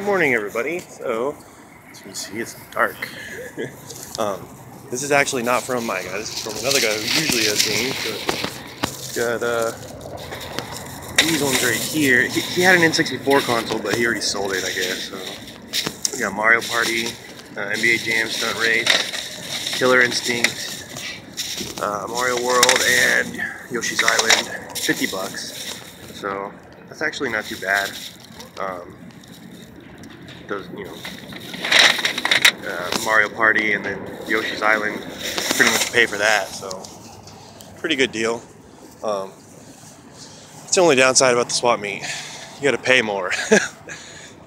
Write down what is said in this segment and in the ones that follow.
Good morning, everybody. So, as you can see, it's dark. This is actually not from my guy. This is from another guy who usually has games. But got these ones right here. He had an N64 console, but he already sold it, I guess. So we got Mario Party, NBA Jam Stunt Race, Killer Instinct, Mario World, and Yoshi's Island. $50. So that's actually not too bad. Those, Mario Party and then Yoshi's Island pretty much pay for that, so pretty good deal. It's the only downside about the swap meet. You gotta pay more,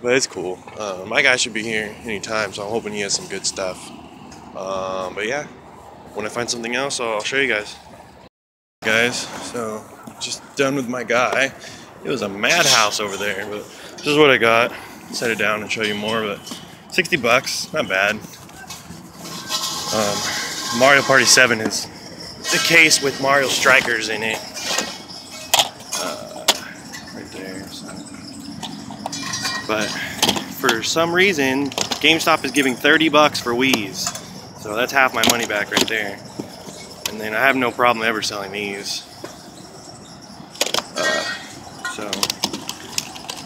but it's cool. My guy should be here anytime, so I'm hoping he has some good stuff. But yeah, when I find something else, I'll show you guys. So just done with my guy. It was a madhouse over there, but this is what I got. Set it down and show you more, but $60, not bad. Mario Party 7 is the case with Mario Strikers in it. Right there. So. But for some reason, GameStop is giving $30 for Wii's. So that's half my money back right there. And then I have no problem ever selling these. So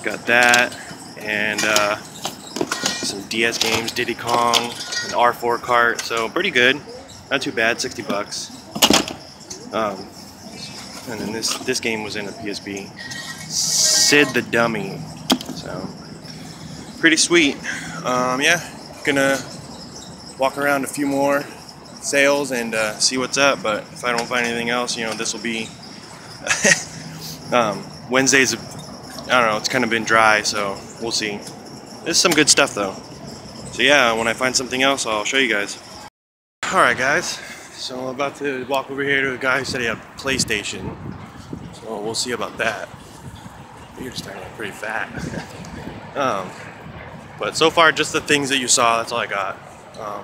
got that. And some DS games, Diddy Kong, an R4 cart, so pretty good, not too bad, $60. And then this game was in a PSP, Sid the Dummy, so pretty sweet. Yeah, gonna walk around a few more sales and see what's up. But if I don't find anything else, this will be Wednesdays. I don't know, it's kind of been dry, so we'll see. There's some good stuff though. So yeah, when I find something else, I'll show you guys. Alright guys, so I'm about to walk over here to a guy who said he had a PlayStation. So we'll see about that. You're starting to get pretty fat. But so far, just the things that you saw, that's all I got. I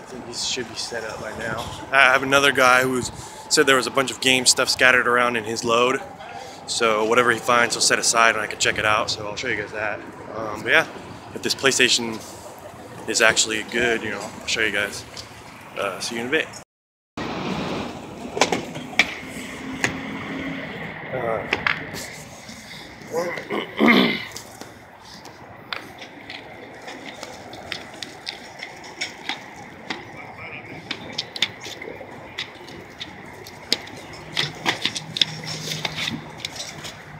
think these should be set up by now. I have another guy who said there was a bunch of game stuff scattered around in his load. So whatever he finds, he'll set aside and I can check it out. So I'll show you guys that. But yeah, if this PlayStation is actually good, I'll show you guys. See you in a bit.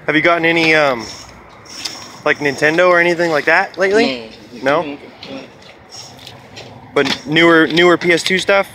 Have you gotten any like Nintendo or anything like that lately? No? But newer PS2 stuff?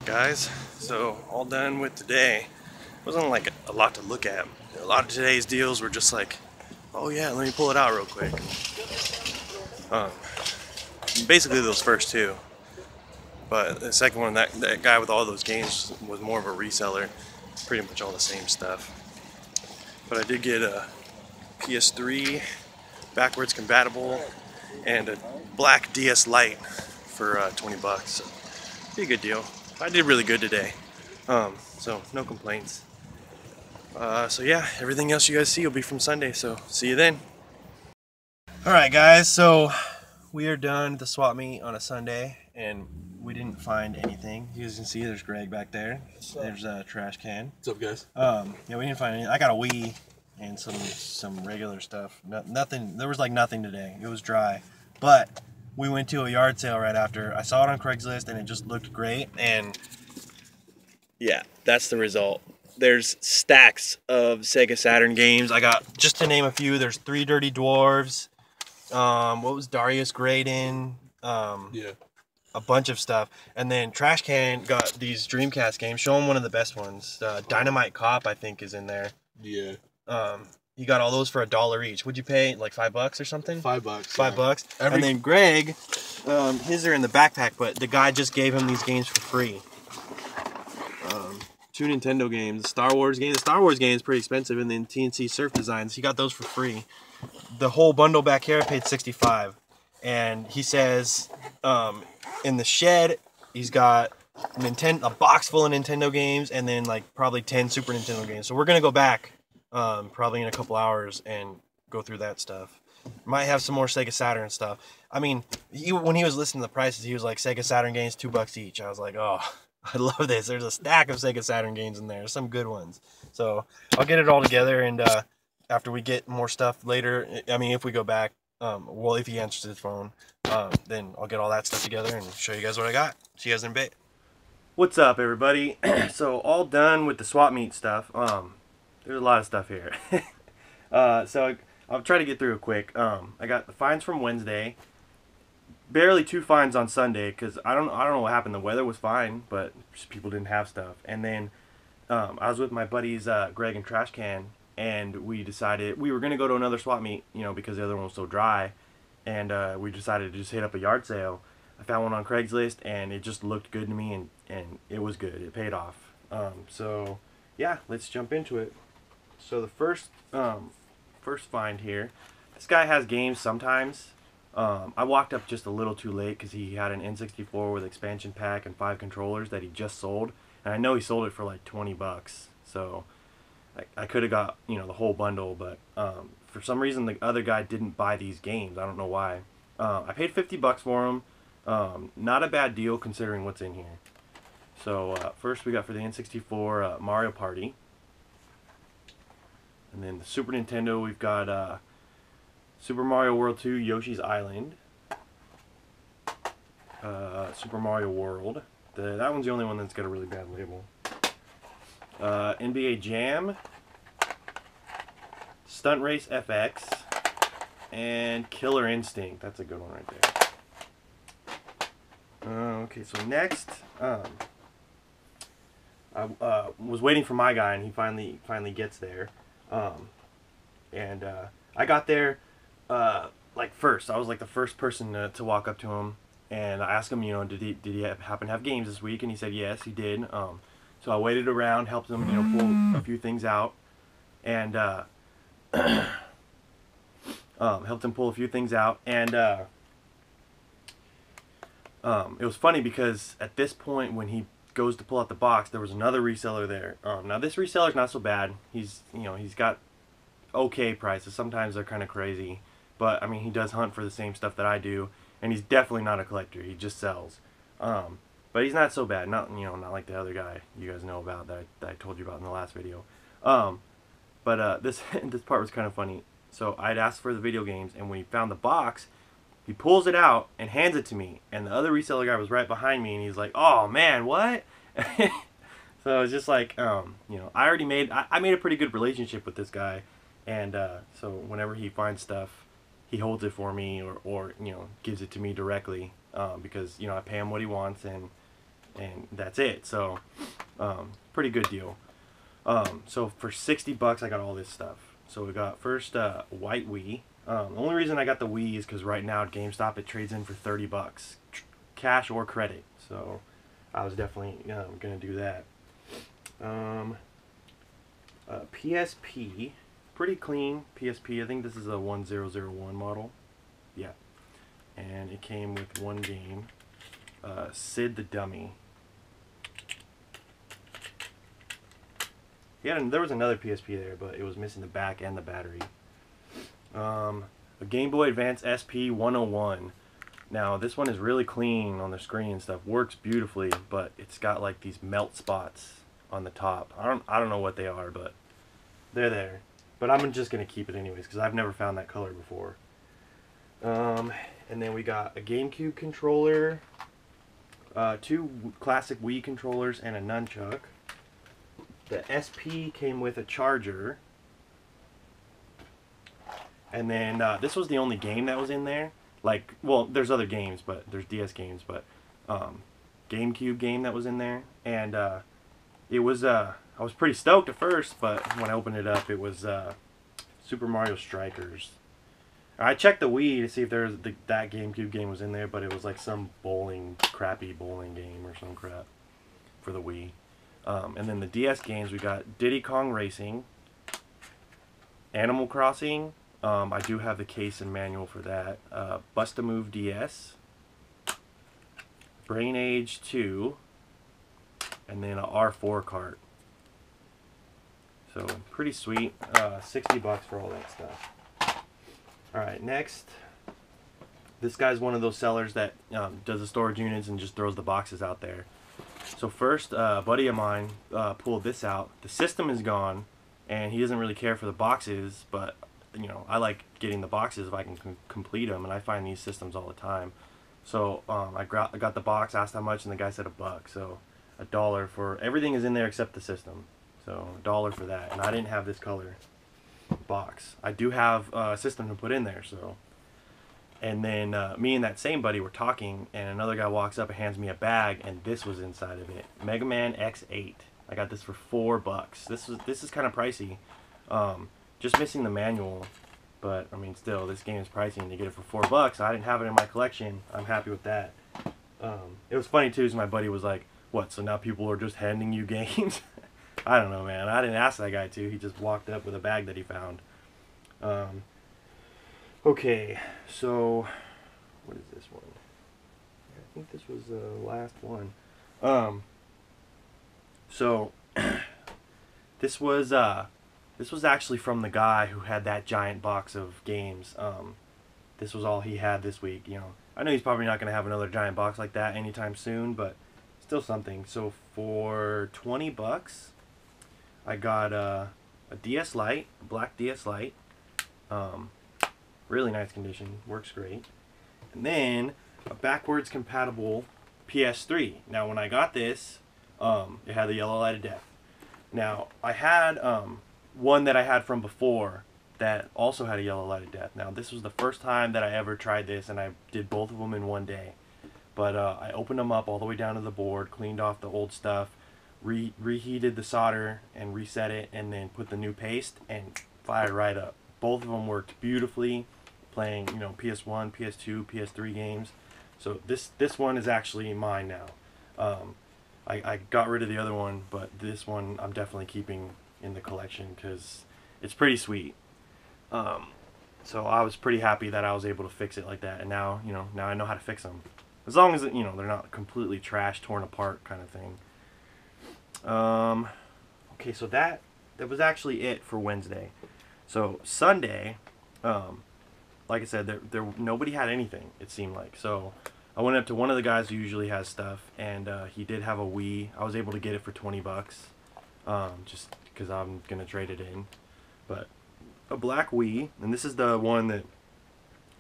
Guys, so all done with today. wasn't like a lot to look at. A lot of today's deals were just like, oh yeah, let me pull it out real quick. Basically those first two. But the second one, that guy with all those games was more of a reseller. Pretty much all the same stuff. But I did get a PS3 backwards compatible and a black DS Lite for 20 bucks. So, be a good deal. I did really good today. So no complaints. So yeah, everything else you guys see will be from Sunday. So see you then. Alright guys, so we are done at the swap meet on a Sunday and we didn't find anything. You guys can see there's Greg back there. There's a trash can. What's up, guys? Yeah, we didn't find anything. I got a Wii and some regular stuff. Nothing. There was like nothing today. It was dry. But we went to a yard sale right after. I saw it on Craigslist and it just looked great. And yeah, that's the result. There's stacks of Sega Saturn games. I got, just to name a few, there's 3 Dirty Dwarves. What was Darius Graydon? Yeah. A bunch of stuff. And then Trash Can got these Dreamcast games. Show him one of the best ones. Dynamite Cop, I think, is in there. Yeah. You got all those for $1 each. Would you pay like $5 or something? $5. $5. And then Greg, his are in the backpack, but the guy just gave him these games for free. 2 Nintendo games, Star Wars game. The Star Wars game is pretty expensive, and then TNC Surf Designs. He got those for free. The whole bundle back here I paid $65. And he says, in the shed, he's got a box full of Nintendo games, and then like probably 10 Super Nintendo games. So we're gonna go back, probably in a couple hours and go through that stuff. Might have some more Sega Saturn stuff. I mean, when he was listening to the prices, he was like, Sega Saturn games $2 each. I was like, oh, I love this. There's a stack of Sega Saturn games in there. Some good ones. So I'll get it all together, and after we get more stuff later, I mean, if we go back, well, if he answers his phone, then I'll get all that stuff together and show you guys what I got. See you guys in a bit. What's up, everybody? So all done with the swap meet stuff. There's a lot of stuff here. So I'll try to get through it quick. I got the finds from Wednesday. Barely 2 finds on Sunday because I don't know what happened. The weather was fine, but just people didn't have stuff. And then I was with my buddies Greg and Trash Can, and we decided we were gonna go to another swap meet, you know, because the other one was so dry. And we decided to just hit up a yard sale. I found one on Craigslist, and it just looked good to me, and it was good. It paid off. So yeah, let's jump into it. So the first find here, this guy has games sometimes. I walked up just a little too late because he had an N64 with expansion pack and 5 controllers that he just sold, and I know he sold it for like 20 bucks. So I could have got, you know, the whole bundle, but for some reason the other guy didn't buy these games. I don't know why. I paid 50 bucks for them. Not a bad deal considering what's in here. So first we got for the N64 Mario Party, and then the Super Nintendo we've got Super Mario World 2 Yoshi's Island, Super Mario World. That one's the only one that's got a really bad label. NBA Jam, Stunt Race FX, and Killer Instinct. That's a good one right there. Okay, so next, I was waiting for my guy, and he finally gets there. And I got there like first. I was like the first person to walk up to him, and I asked him, you know, did he happen to have games this week? And he said yes, he did. So I waited around, helped him, you know, pull a few things out, and helped him pull a few things out, and it was funny because at this point when he goes to pull out the box, there was another reseller there. Now this reseller's not so bad. He's got okay prices. Sometimes they're kind of crazy, but I mean, he does hunt for the same stuff that I do, and he's definitely not a collector. He just sells. But he's not so bad. Not not like the other guy you guys know about that I told you about in the last video. But this part was kind of funny. So I'd asked for the video games, and when he found the box, he pulls it out and hands it to me. And the other reseller guy was right behind me, and he's like, "Oh man, what?" So it was just like, I already made a pretty good relationship with this guy, and so whenever he finds stuff, he holds it for me, or gives it to me directly, because I pay him what he wants, and that's it. So pretty good deal. So for 60 bucks, I got all this stuff. So we got first white Wii. The only reason I got the Wii is because right now at GameStop it trades in for 30 bucks, cash or credit. So I was definitely gonna do that. PSP, pretty clean PSP. I think this is a 1001 model. Yeah, and it came with one game, Sid the Dummy. Yeah, and there was another PSP there, but it was missing the back and the battery. A Game Boy Advance SP 101. Now this one is really clean on the screen and stuff. Works beautifully, but it's got like these melt spots on the top. I don't know what they are, but they're there. But I'm just gonna keep it anyways because I've never found that color before. And then we got a GameCube controller, 2 classic Wii controllers, and a nunchuck. The SP came with a charger. And then this was the only game that was in there. Like, well, there's other games, but there's DS games, but GameCube game that was in there. And it was, I was pretty stoked at first, but when I opened it up, it was Super Mario Strikers. I checked the Wii to see if there was that GameCube game was in there, but it was like some crappy bowling game or some crap for the Wii. And then the DS games, we got Diddy Kong Racing, Animal Crossing. I do have the case and manual for that. Bust-A-Move DS, Brain Age 2, and then a R4 cart. So pretty sweet. 60 bucks for all that stuff. Alright, next. This guy's one of those sellers that does the storage units and just throws the boxes out there. So first, a buddy of mine pulled this out. The system is gone, and he doesn't really care for the boxes, but you know, I like getting the boxes if I can complete them, and I find these systems all the time. So I got the box, asked how much, and the guy said $1. So $1 for everything is in there except the system. So $1 for that, and I didn't have this color box. I do have a system to put in there, so. And then me and that same buddy were talking, and another guy walks up and hands me a bag, and this was inside of it. Mega Man X8. I got this for $4. This is kind of pricey. Just missing the manual, but I mean, still, this game is pricey, and to get it for $4, I didn't have it in my collection. I'm happy with that. It was funny too, because my buddy was like, "What? So now people are just handing you games?" I don't know, man. I didn't ask that guy to. He just walked up with a bag that he found. Okay, so what is this one? I think this was the last one. So this was actually from the guy who had that giant box of games. This was all he had this week. You know, I know he's probably not going to have another giant box like that anytime soon, but still something. So for 20 bucks, I got a DS Lite, a black DS Lite. Really nice condition, works great. And then a backwards compatible PS3. Now when I got this, it had the yellow light of death. Now I had one that I had from before that also had a yellow light of death. Now this was the first time that I ever tried this, and I did both of them in one day. But I opened them up all the way down to the board, cleaned off the old stuff, reheated the solder and reset it, and then put the new paste and fired right up. Both of them worked beautifully, playing, you know, PS1, PS2, PS3 games. So this one is actually mine now. I got rid of the other one, but this one I'm definitely keeping in the collection because it's pretty sweet. So I was pretty happy that I was able to fix it like that, and now, you know, now I know how to fix them. As long as, you know, they're not completely trashed, torn apart kind of thing. Okay, so that was actually it for Wednesday. So Sunday, like I said, nobody had anything, it seemed like. So I went up to one of the guys who usually has stuff, and he did have a Wii. I was able to get it for 20 bucks, just because I'm going to trade it in. But a black Wii, and this is the one that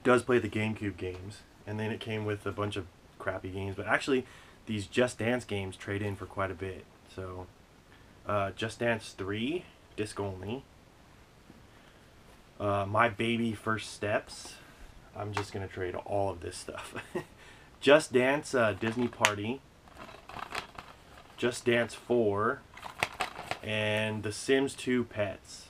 does play the GameCube games. And then it came with a bunch of crappy games. But actually, these Just Dance games trade in for quite a bit. So, Just Dance 3, disc only. My Baby First Steps. I'm just going to trade all of this stuff. Just Dance Disney Party. Just Dance 4. and The Sims 2 Pets.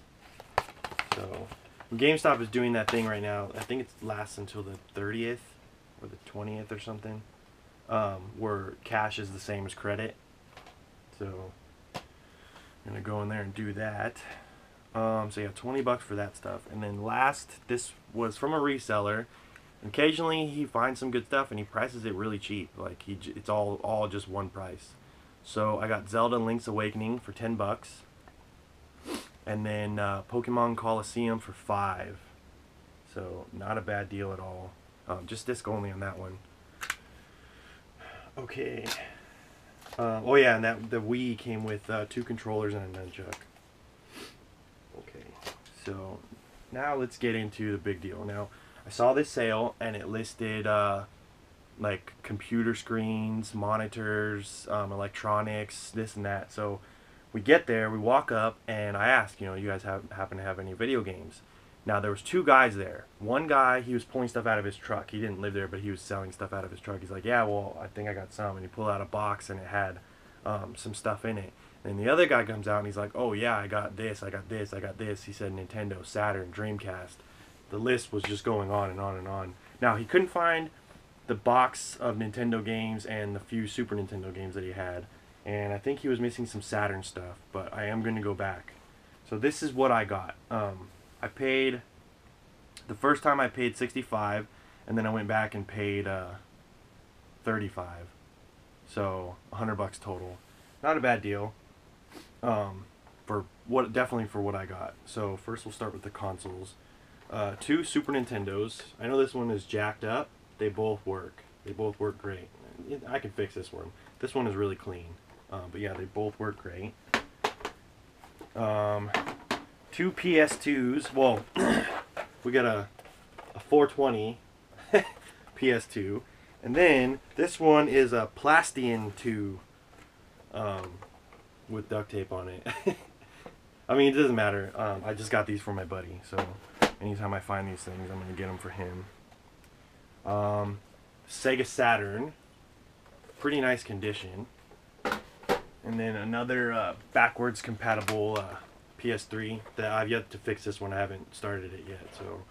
So GameStop is doing that thing right now. I think it lasts until the 30th or the 20th or something, where cash is the same as credit. So I'm gonna go in there and do that. So yeah, 20 bucks for that stuff. And then last, this was from a reseller. Occasionally he finds some good stuff and he prices it really cheap. Like it's all just one price. So I got Zelda Link's Awakening for 10 bucks. And then Pokemon Coliseum for 5. So not a bad deal at all. Just disc only on that one. Okay. Oh yeah, and the Wii came with 2 controllers and a nunchuck. Okay, so now let's get into the big deal. Now, I saw this sale and it listed like computer screens, monitors, electronics, this and that. So we get there, we walk up, and I ask, you guys happen to have any video games? Now there was 2 guys there. One guy, he was pulling stuff out of his truck. He didn't live there, but he was selling stuff out of his truck. He's like, yeah, well, I think I got some. And he pulled out a box and it had some stuff in it. And the other guy comes out and he's like, oh yeah, I got this, I got this, I got this. He said Nintendo, Saturn, Dreamcast. The list was just going on and on and on. Now he couldn't find the box of Nintendo games and the few Super Nintendo games that he had. And I think he was missing some Saturn stuff, but I am going to go back. So this is what I got. I paid, the first time I paid 65, and then I went back and paid 35. So 100 bucks total. Not a bad deal. Definitely for what I got. So first we'll start with the consoles. 2 Super Nintendos. I know this one is jacked up. They both work. They both work great. I can fix this one. This one is really clean. But yeah, they both work great. 2 PS2s. Well, we got a 420 PS2. And then this one is a Plastian 2 with duct tape on it. I mean, it doesn't matter. I just got these for my buddy, so anytime I find these things, I'm going to get them for him. Sega Saturn. Pretty nice condition. And then another backwards compatible PS3 that I've yet to fix. This one, I haven't started it yet. So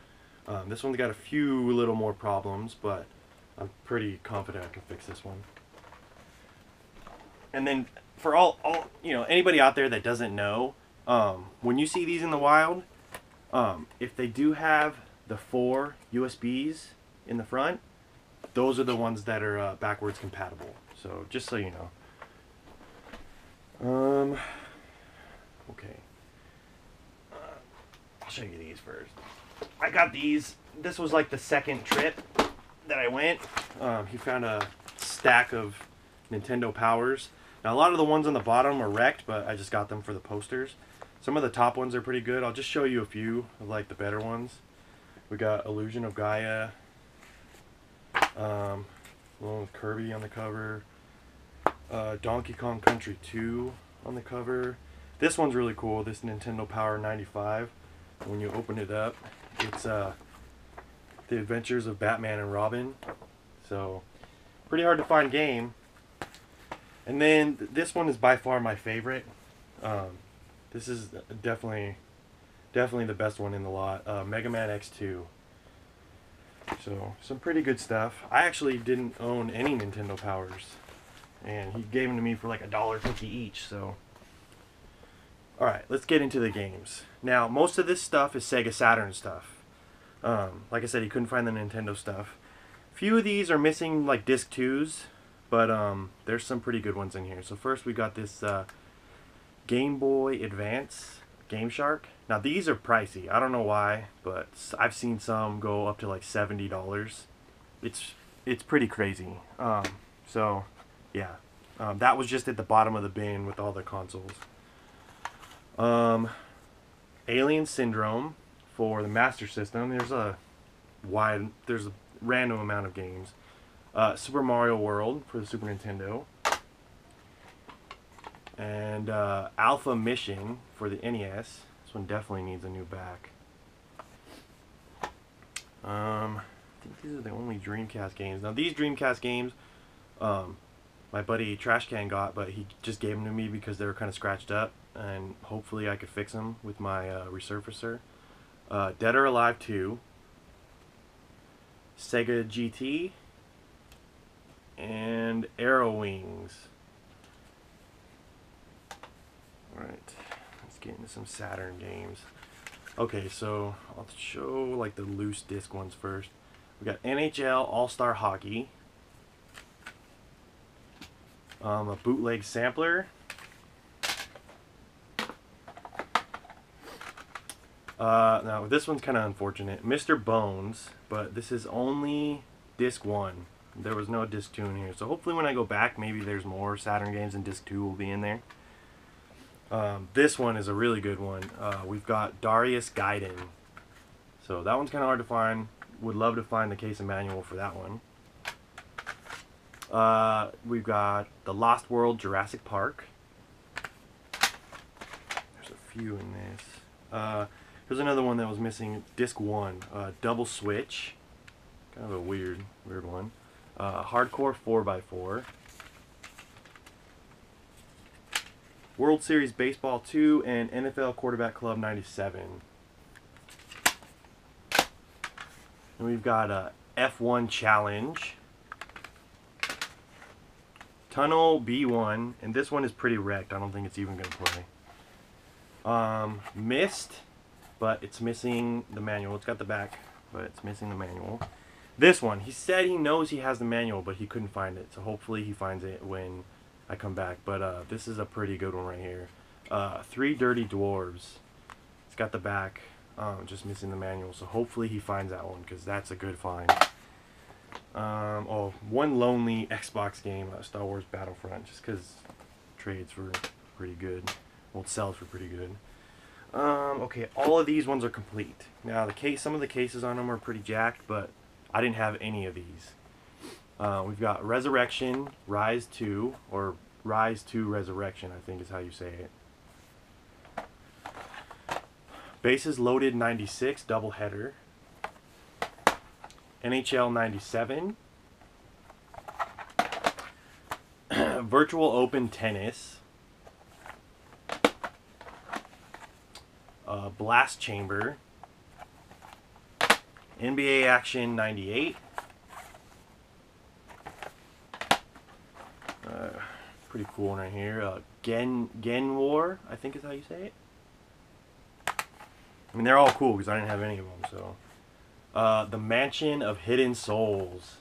this one's got a few little more problems, but I'm pretty confident I can fix this one. And then for all anybody out there that doesn't know, when you see these in the wild, if they do have the 4 USBs in the front, those are the ones that are backwards compatible. So just so you know. Okay. I'll show you these first. I got these. This was like the second trip that I went. He found a stack of Nintendo Powers. Now a lot of the ones on the bottom are wrecked, but I just got them for the posters. Some of the top ones are pretty good. I'll just show you a few of like the better ones. We got Illusion of Gaia. One with Kirby on the cover. Donkey Kong Country 2 on the cover. This one's really cool. This Nintendo Power 95. When you open it up, it's The Adventures of Batman and Robin. So pretty hard to find game. And then this one is by far my favorite. This is definitely the best one in the lot. Mega Man X2. So some pretty good stuff. I actually didn't own any Nintendo Powers, and he gave them to me for like $1.50 each. So alright, let's get into the games. Now most of this stuff is Sega Saturn stuff. Like I said, he couldn't find the Nintendo stuff. Few of these are missing like disc 2s, but there's some pretty good ones in here. So first we got this Game Boy Advance Game Shark. Now these are pricey. I don't know why, but I've seen some go up to like $70. It's pretty crazy. So yeah, that was just at the bottom of the bin with all the consoles. Alien Syndrome for the Master System. There's a random amount of games. Super Mario World for the Super Nintendo. And Alpha Mission for the NES. This one definitely needs a new back. I think these are the only Dreamcast games. Now these Dreamcast games, my buddy Trash Can got, but he just gave them to me because they were kind of scratched up. and hopefully I could fix them with my resurfacer. Dead or Alive 2, Sega GT, and Arrow Wings. Alright, let's get into some Saturn games. Okay, so I'll show like the loose disc ones first. We got NHL All-Star Hockey, a bootleg sampler, now this one's kind of unfortunate, Mr. Bones, but this is only disc 1. There was no disc 2 in here, so hopefully when I go back maybe there's more Saturn games and disc 2 will be in there. This one is a really good one. We've got Darius Gaiden. So that one's kind of hard to find. Would love to find the case and manual for that one. We've got The Lost World Jurassic Park. There's a few in this. Here's another one that was missing. Disc 1. Double Switch. Kind of a weird one. Hardcore 4x4. World Series Baseball 2 and NFL Quarterback Club 97. And we've got a F1 Challenge, Tunnel B1, and this one is pretty wrecked. I don't think it's even going to play. Mist, but it's missing the manual. It's got the back, but it's missing the manual. This one, he said he knows he has the manual, but he couldn't find it. So hopefully he finds it when I come back. But this is a pretty good one right here. Three Dirty Dwarves. It's got the back, just missing the manual. So hopefully he finds that one, because that's a good find. One lonely Xbox game, Star Wars Battlefront, just because trades were pretty good. Well, it sells for pretty good. Okay, all of these ones are complete. Now some of the cases on them are pretty jacked, but I didn't have any of these. We've got Resurrection, Rise 2, or Rise 2 Resurrection, I think is how you say it. Bases Loaded 96, doubleheader. NHL 97. Virtual Open Tennis. Blast Chamber. NBA Action 98. Pretty cool one right here. Gen War, I think is how you say it. I mean, they're all cool because I didn't have any of them. So, The Mansion of Hidden Souls.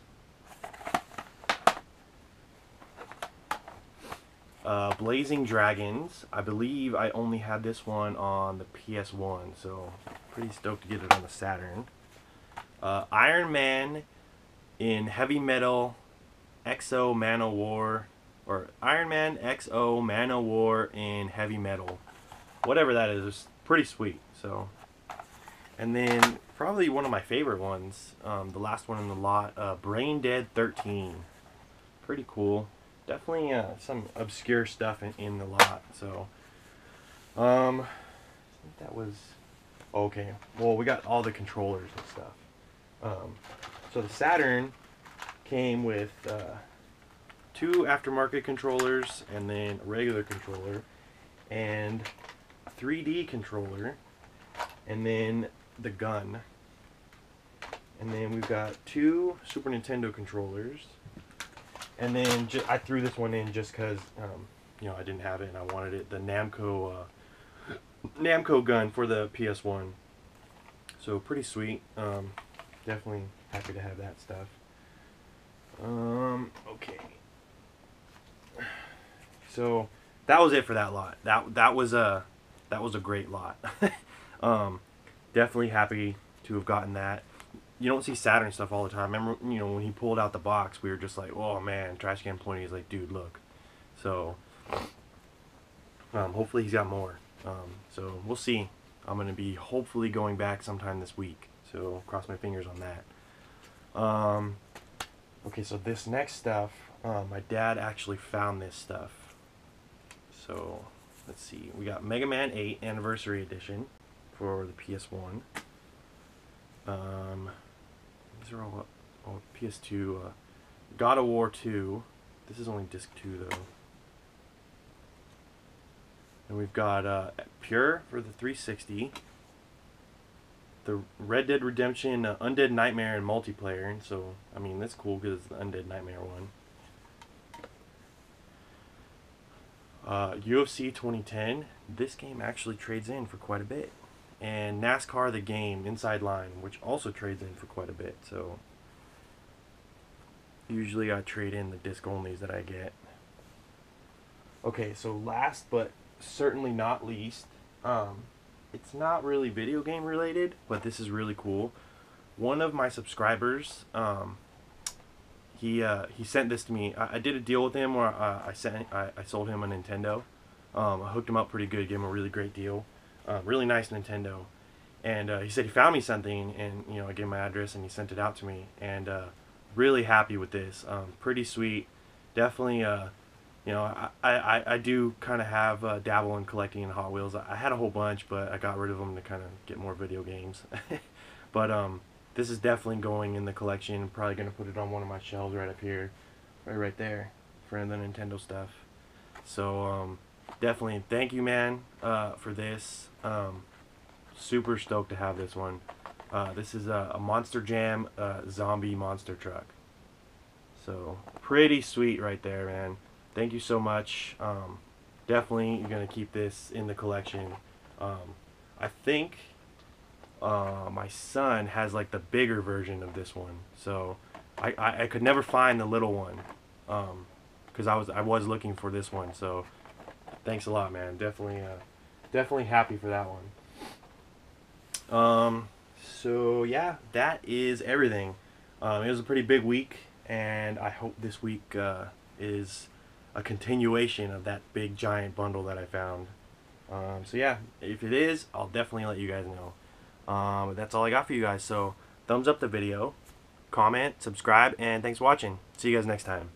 Blazing Dragons. I believe I only had this one on the PS1, so pretty stoked to get it on the Saturn. Iron Man in Heavy Metal XO Manowar, or Iron Man XO Manowar in Heavy Metal, whatever that is, pretty sweet. So, and then probably one of my favorite ones, the last one in the lot, Brain Dead 13, pretty cool. Definitely some obscure stuff in the lot. So, I think that was okay. Well, we got all the controllers and stuff. So the Saturn came with 2 aftermarket controllers, and then a regular controller, and a 3D controller, and then the gun. And then we've got 2 Super Nintendo controllers, and then I threw this one in just because you know, I didn't have it and I wanted it. The Namco gun for the PS1. So pretty sweet. Definitely happy to have that stuff. Okay. So that was it for that lot. That was a great lot. Definitely happy to have gotten that. You don't see Saturn stuff all the time. Remember, you know, when he pulled out the box, we were just like, oh man, Trash Can Pointy is like, dude, look. So hopefully he's got more. So we'll see. I'm gonna be hopefully going back sometime this week. So cross my fingers on that. Okay, so this next stuff, my dad actually found this stuff. So let's see. We got Mega Man 8 Anniversary Edition for the PS1. These are all PS2. God of War 2. This is only disc 2 though. And we've got Pure for the 360. The Red Dead Redemption Undead Nightmare and multiplayer. And so, I mean, that's cool because it's the Undead Nightmare one. UFC 2010. This game actually trades in for quite a bit. And NASCAR the game, Inside Line, which also trades in for quite a bit. So, usually I trade in the disc onlys that I get. Okay, so last but certainly not least, it's not really video game related, but this is really cool. One of my subscribers, he sent this to me. I did a deal with him where I sold him a Nintendo. I hooked him up pretty good, gave him a really great deal, really nice Nintendo. And he said he found me something, and I gave him my address, and he sent it out to me. And really happy with this. Pretty sweet. Definitely. I do kind of have dabble in collecting in Hot Wheels. I had a whole bunch, but I got rid of them to kind of get more video games. But this is definitely going in the collection. I'm probably going to put it on one of my shelves right up here, right there, for the Nintendo stuff. So definitely thank you, man, for this. Super stoked to have this one. This is a Monster Jam zombie monster truck. So pretty sweet right there, man. Thank you so much. Definitely you're going to keep this in the collection. I think my son has like the bigger version of this one. So I could never find the little one because I was looking for this one. So thanks a lot, man. Definitely happy for that one. So yeah, that is everything. It was a pretty big week, and I hope this week is a continuation of that big giant bundle that I found. So yeah, if it is, I'll definitely let you guys know. But that's all I got for you guys. So thumbs up the video, comment, subscribe, and thanks for watching. See you guys next time.